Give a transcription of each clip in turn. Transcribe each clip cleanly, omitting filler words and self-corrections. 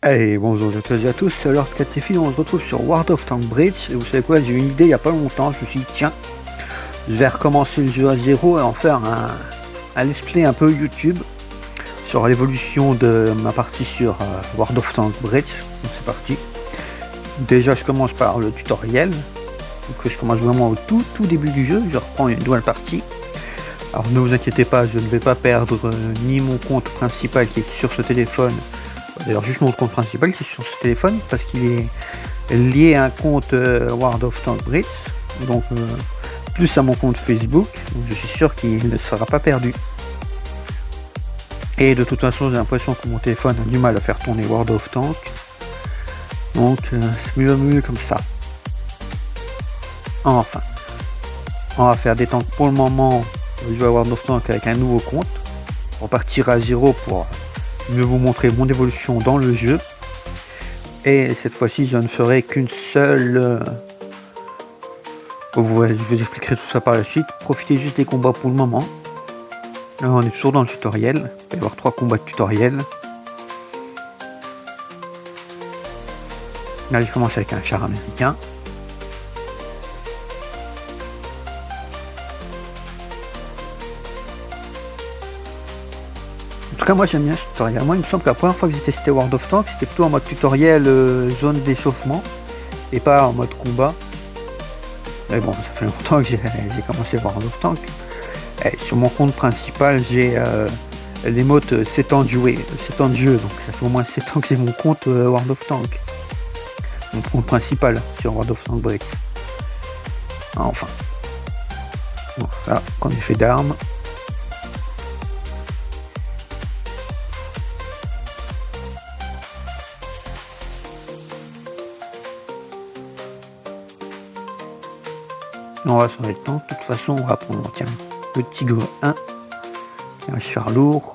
Allez, bonjour à toutes et à tous, c'est alors Catéphile, on se retrouve sur World of Tanks Bridge, et vous savez quoi, j'ai eu une idée il n'y a pas longtemps, je me suis dit tiens, je vais recommencer le jeu à zéro et en faire un let's play un peu YouTube sur l'évolution de ma partie sur World of Tanks Bridge. Donc c'est parti. Déjà je commence par le tutoriel, donc je commence vraiment au tout début du jeu, je reprends une nouvelle partie. Alors ne vous inquiétez pas, je ne vais pas perdre ni mon compte principal qui est sur ce téléphone. D'ailleurs juste mon compte principal qui est sur ce téléphone parce qu'il est lié à un compte World of Tanks Bridge, donc plus à mon compte Facebook, donc je suis sûr qu'il ne sera pas perdu. Et de toute façon j'ai l'impression que mon téléphone a du mal à faire tourner World of Tanks, donc c'est mieux comme ça. Enfin, on va faire des tanks pour le moment, jouer à World of Tanks avec un nouveau compte, on partira à zéro pour mieux vous montrer mon évolution dans le jeu. Et cette fois-ci je ne ferai qu'une seule je vous expliquerai tout ça par la suite. Profitez juste des combats pour le moment. Là, on est toujours dans le tutoriel, il va y avoir 3 combats de tutoriel. Là je commence avec un char américain. En tout cas moi j'aime bien ce tutoriel. Moi il me semble que la première fois que j'ai testé World of Tanks c'était plutôt en mode tutoriel zone d'échauffement et pas en mode combat. Mais bon, ça fait longtemps que j'ai commencé World of Tanks. Et sur mon compte principal j'ai l'émote 7 ans de jouer, 7 ans de jeu, donc ça fait au moins 7 ans que j'ai mon compte World of Tanks. Mon compte principal sur World of Tanks Break. Enfin. Bon, là, on est fait d'armes. On va sur les temps, de toute façon on va prendre tiens, le Tigre 1, un char lourd.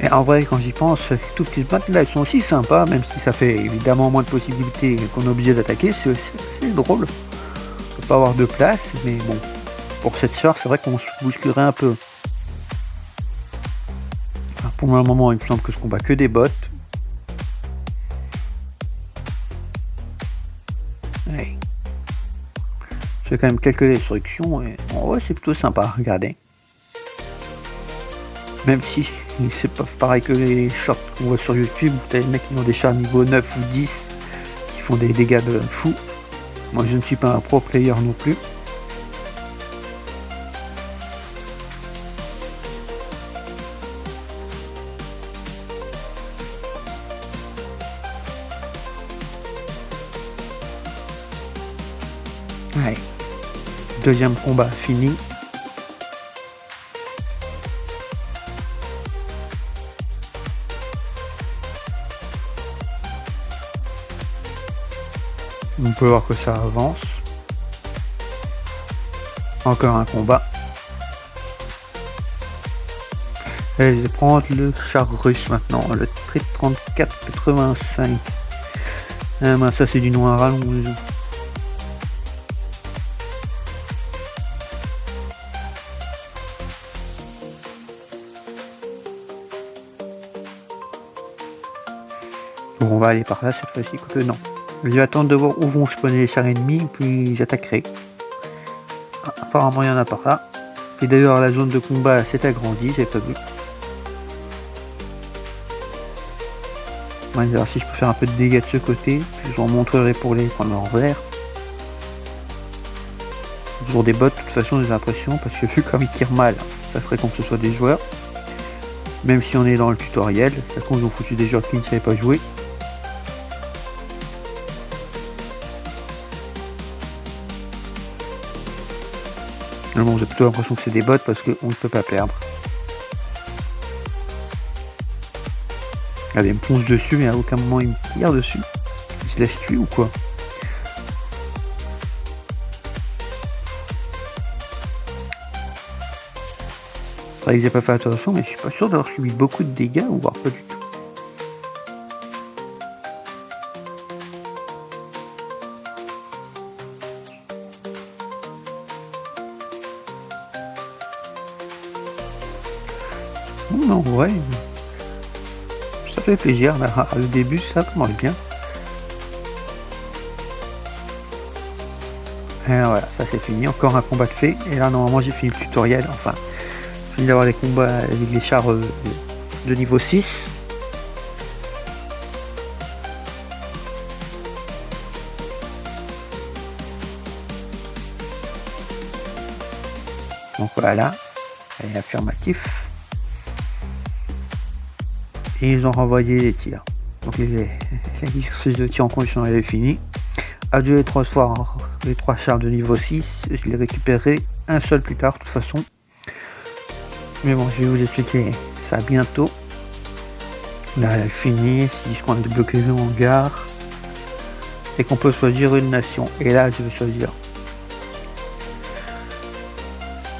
Et en vrai, quand j'y pense, toutes les maps là, elles sont aussi sympas, même si ça fait évidemment moins de possibilités qu'on est obligé d'attaquer, c'est drôle. On peut pas avoir de place, mais bon, pour cette char, c'est vrai qu'on se bousculerait un peu. Enfin, pour le moment, il me semble que je combats que des bots. Ouais. Je fais quand même quelques destructions, et en vrai, c'est plutôt sympa, regardez. Même si c'est pas pareil que les shorts qu'on voit sur YouTube, où t'as les mecs qui ont des chars niveau 9 ou 10 qui font des dégâts de fou. Moi je ne suis pas un pro player non plus. Ouais. Deuxième combat fini. On peut voir que ça avance. Encore un combat. Et je vais prendre le char russe maintenant, le 3485. Ah ben ça c'est du noir à rallonge. Bon, on va aller par là cette fois-ci, que non. Je vais attendre de voir où vont spawner les chars ennemis, puis j'attaquerai. Ah, apparemment il y en a par là. Et d'ailleurs la zone de combat s'est agrandie, j'ai pas vu. On va voir si je peux faire un peu de dégâts de ce côté, puis je vous en montrerai pour les prendre en vert. Toujours des bots de toute façon j'ai l'impression, parce que vu comme ils tirent mal, ça ferait comme que ce soit des joueurs. Même si on est dans le tutoriel, ça compte ils ont foutu des joueurs qui ne savaient pas jouer. Mais bon, j'ai plutôt l'impression que c'est des bots parce qu'on ne peut pas perdre. Regardez, il me fonce dessus, mais à aucun moment il me tire dessus. Il se laisse tuer ou quoi? C'est vrai que j'ai pas fait attention, mais je suis pas sûr d'avoir subi beaucoup de dégâts, ou voire pas du tout. Non, ouais, ça fait plaisir. Là, le début, ça commence bien. Et voilà, ça c'est fini. Encore un combat de fait. Et là, normalement, j'ai fini le tutoriel. Enfin, j'ai fini d'avoir les combats avec les chars de niveau 6. Donc voilà, et affirmatif. Et ils ont renvoyé les tirs. Donc les exercices de tir en condition avaient fini. Adieu les 3 soirs, les 3 chars de niveau 6. Je les récupérerai un seul plus tard de toute façon. Mais bon, je vais vous expliquer ça bientôt. Là, elle finit, c'est juste qu'on a débloqué le hangar. Et qu'on peut choisir une nation. Et là, je vais choisir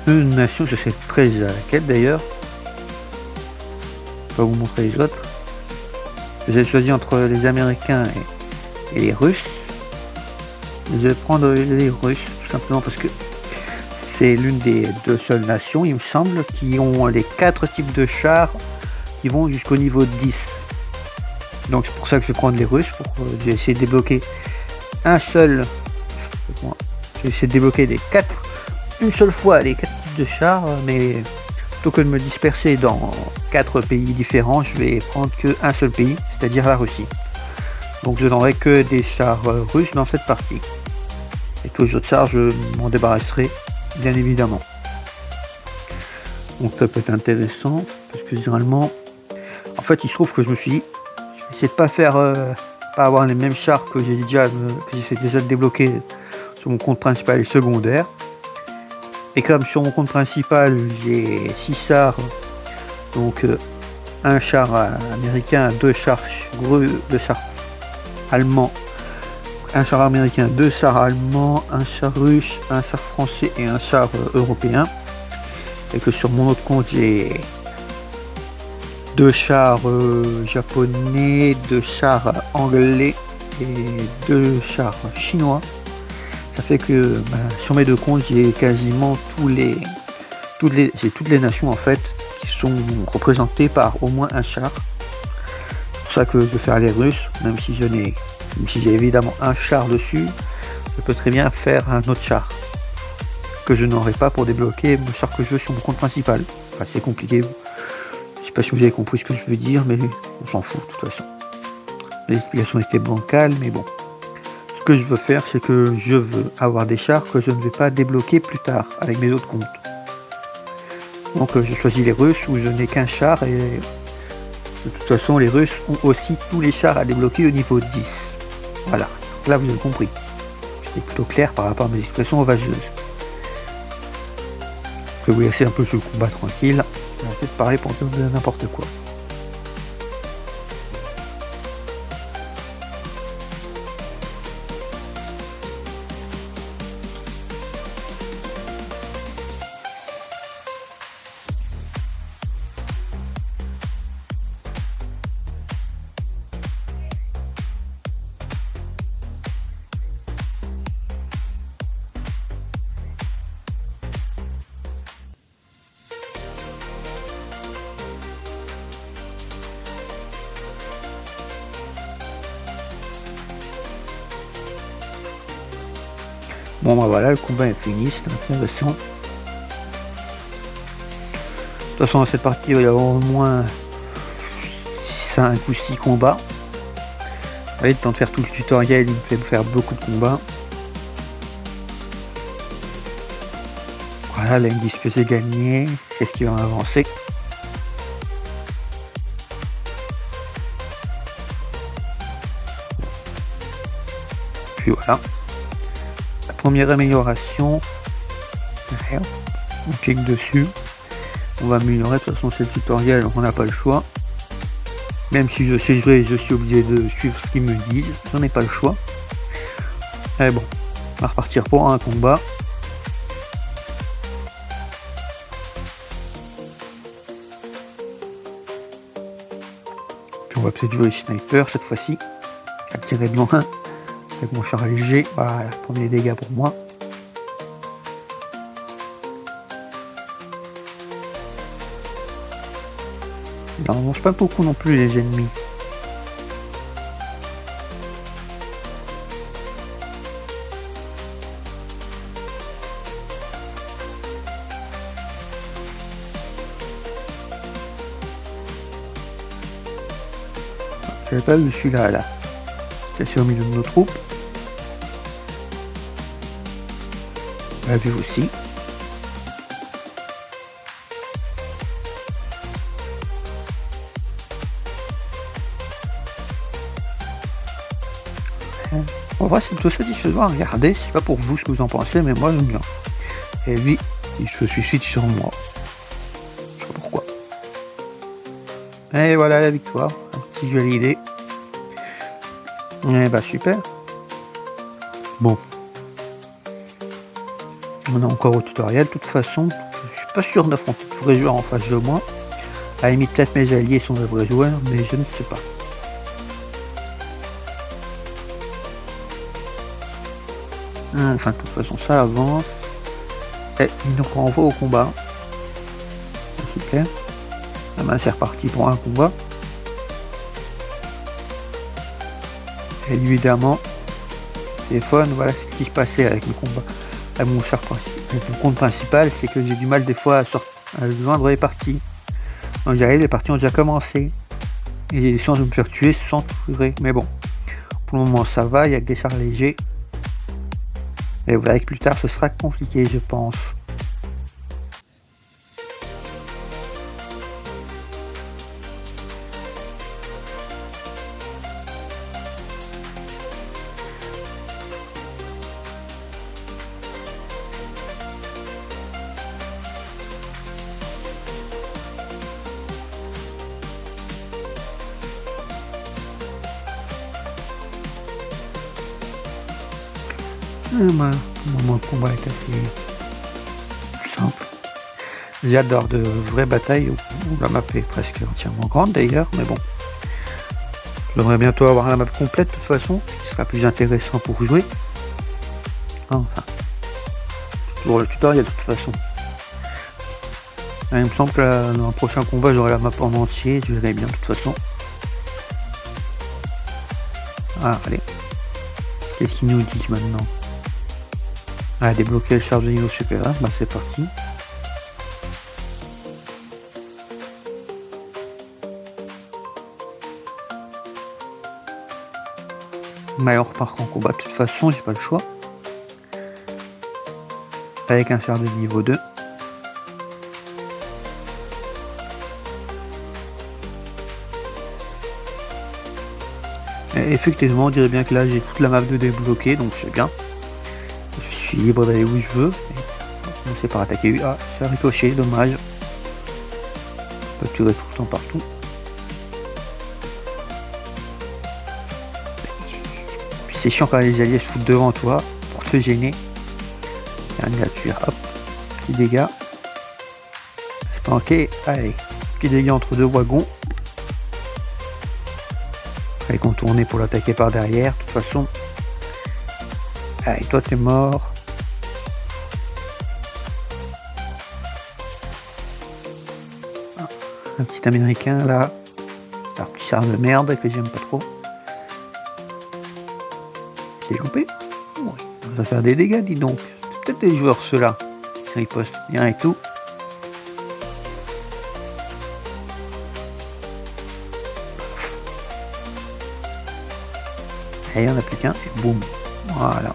une nation, je sais très à laquelle d'ailleurs. Je vais vous montrer les autres. J'ai choisi entre les Américains et les Russes. Je vais prendre les Russes tout simplement parce que c'est l'une des 2 seules nations, il me semble, qui ont les 4 types de chars qui vont jusqu'au niveau 10. Donc c'est pour ça que je vais prendre les Russes. Je vais essayer de débloquer un seul. Je vais essayer de débloquer les 4 une seule fois les 4 types de chars, mais plutôt que de me disperser dans 4 pays différents, je vais prendre qu'un seul pays, c'est-à-dire la Russie. Donc je n'aurai que des chars russes dans cette partie. Et tous les autres chars, je m'en débarrasserai, bien évidemment. Donc ça peut être intéressant, parce que généralement, en fait, il se trouve que je me suis dit, je vais essayer de pas avoir les mêmes chars que j'ai déjà débloqués sur mon compte principal et secondaire. Et comme sur mon compte principal, j'ai 6 chars, donc un char américain, 2 chars allemands, un char américain, 2 chars allemands, un char russe, un char français et un char européen. Et que sur mon autre compte, j'ai 2 chars japonais, 2 chars anglais et 2 chars chinois. Ça fait que sur mes 2 comptes, j'ai quasiment toutes les nations en fait qui sont représentées par au moins un char. C'est pour ça que je vais faire les Russes, même si j'ai évidemment un char dessus, je peux très bien faire un autre char que je n'aurai pas pour débloquer le char que je veux sur mon compte principal. Enfin, c'est compliqué. Je sais pas si vous avez compris ce que je veux dire, mais on s'en fout de toute façon. L'explication était bancale, mais bon. Ce que je veux faire, c'est que je veux avoir des chars que je ne vais pas débloquer plus tard avec mes autres comptes. Donc je choisis les Russes où je n'ai qu'un char et de toute façon les Russes ont aussi tous les chars à débloquer au niveau 10. Voilà, donc là vous avez compris. C'était plutôt clair par rapport à mes expressions ovageuses. Je vais vous laisser un peu ce combat tranquille. Je vais arrêter de parler pour dire n'importe quoi. Bon voilà, le combat est fini, c'est intéressant. De toute façon dans cette partie il va y avoir au moins 5 ou 6 combats. Vous voyez, le temps de faire tout le tutoriel, il me fait faire beaucoup de combats. Voilà, là ils me disent que j'ai gagné, c'est ce qui va avancer. Puis voilà. Première amélioration, on clique dessus, on va améliorer, de toute façon c'est le tutoriel, on n'a pas le choix. Même si je sais jouer, je suis obligé de suivre ce qu'ils me disent, j'en ai pas le choix. Et bon, on va repartir pour un combat. va peut-être jouer sniper cette fois-ci. À tirer de loin. Avec mon char léger. Voilà, premier dégâts pour moi. On ne mange pas beaucoup non plus les ennemis. J'avais pas vu celui-là là. Caché au milieu de nos troupes. On l'a vu aussi. En vrai, c'est plutôt satisfaisant à regarder. Je sais pas pour vous ce que vous en pensez, mais moi j'aime bien. Et lui, il se suicide sur moi. Je sais pas pourquoi. Et voilà la victoire. Un petit jeu à l'idée. Et bah super. Bon. On est encore au tutoriel. De toute façon, je suis pas sûr d'affronter de vrais joueurs en face de moi. À la limite, peut-être mes alliés sont de vrais joueurs, mais je ne sais pas. Enfin, de toute façon, ça avance. Et il nous renvoie au combat. Super. Ah ben, c'est reparti pour un combat. Et évidemment, téléphone, voilà ce qui se passait avec le combat. Avec mon char principal, avec mon compte principal, c'est que j'ai du mal des fois à joindre les parties. Quand j'arrive, les parties ont déjà commencé. Et j'ai des chances de me faire tuer sans tirer. Mais bon, pour le moment ça va, il y a que des chars légers. Et vous verrez que plus tard ce sera compliqué, je pense. Bah, le combat est assez simple. J'adore de vraies batailles où la map est presque entièrement grande d'ailleurs, mais bon. J'aimerais bientôt avoir la map complète de toute façon, ce qui sera plus intéressant pour jouer. Enfin, toujours le tutoriel de toute façon. Il me semble que dans le prochain combat j'aurai la map en entier, je verrai bien de toute façon. Ah, allez. Qu'est-ce qu'ils nous disent maintenant? Ah, débloquer le char de niveau supérieur, bah c'est parti. Mais on repart en combat de toute façon, j'ai pas le choix. Avec un char de niveau 2. Et effectivement, on dirait bien que là j'ai toute la map de débloquée, donc c'est bien. Je suis libre d'aller où je veux. On commencer par attaquer. Ah, ça a ricoché, dommage. On peut tirer tout le temps partout. Puis c'est chiant quand les alliés se foutent devant toi pour te gêner. Et un tuer, hop, petit dégâts. C'est pas ok, allez, petit dégâts entre deux wagons. Allez, contourner pour l'attaquer par derrière, de toute façon. Allez, toi t'es mort. Un petit américain là. Un petit char de merde que j'aime pas trop. J'ai loupé. Oui, ça va faire des dégâts, dis donc. C'est peut-être des joueurs ceux-là. Ils ripostent bien et tout. Et il n'y en a plus qu'un. Et boum. Voilà.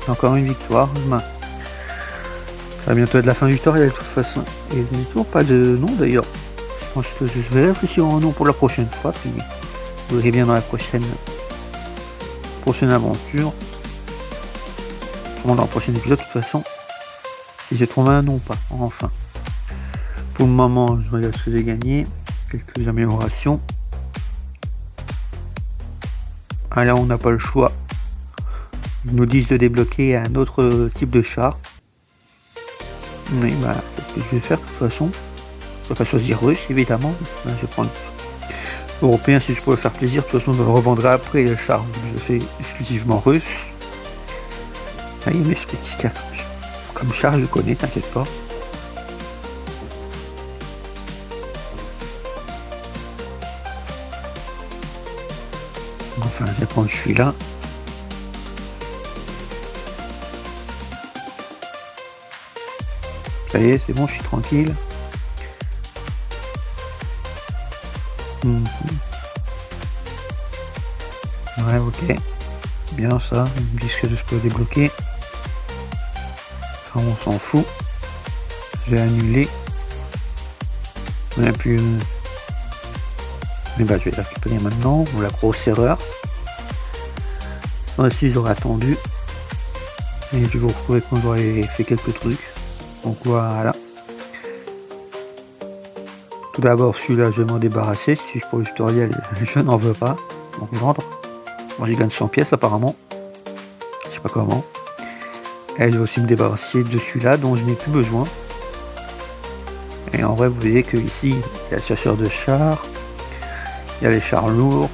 Encore une victoire. Ça va bientôt être la fin du tutoriel de toute façon. Et je n'ai toujours pas de nom d'ailleurs. Je pense que je vais réfléchir au nom pour la prochaine fois. Puis vous verrez bien dans la prochaine aventure. Dans le prochain épisode de toute façon. Si j'ai trouvé un nom ou pas. Enfin. Pour le moment, je regarde ce que j'ai gagné. Quelques améliorations. Ah là, on n'a pas le choix. Ils nous disent de débloquer un autre type de char. Mais bah, c'est ce que je vais faire de toute façon. pourrais pas choisir russe, évidemment. Je vais prendre européen si je pourrais faire plaisir. De toute façon, je le revendrai après les chars. Je fais exclusivement russe. Ah, il m'explique ce qu'il y a comme char, je connais, t'inquiète pas. Enfin, je vais prendre celui-là. Ça y est, c'est bon, je suis tranquille. Ouais, ok. Bien ça, ils me disent que je peux débloquer. Ça, on s'en fout. Je vais annuler. On a plus. Mais bah, je vais la récupérer maintenant. Ou la grosse erreur. Aussi, j'aurais attendu. Et je vais vous retrouver quand j'aurai fait quelques trucs. Donc voilà. Tout d'abord, celui-là, je vais m'en débarrasser. Si je pour le tutoriel, je n'en veux pas. Donc vendre. Moi, j'y gagne 100 pièces apparemment. Je sais pas comment. Et je vais aussi me débarrasser de celui-là dont je n'ai plus besoin. Et en vrai, vous voyez que ici, il y a le chasseur de chars. Il y a les chars lourds.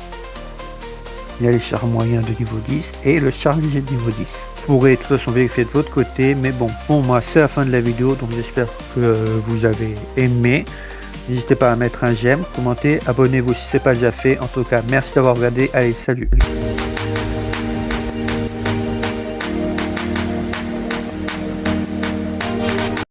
Il y a les chars moyens de niveau 10 et le char léger de niveau 10. Vous pourrez de toute façon vérifier de votre côté, mais bon, pour moi c'est la fin de la vidéo, donc j'espère que vous avez aimé. N'hésitez pas à mettre un j'aime, commenter, abonnez-vous si ce n'est pas déjà fait. En tout cas, merci d'avoir regardé, allez, salut.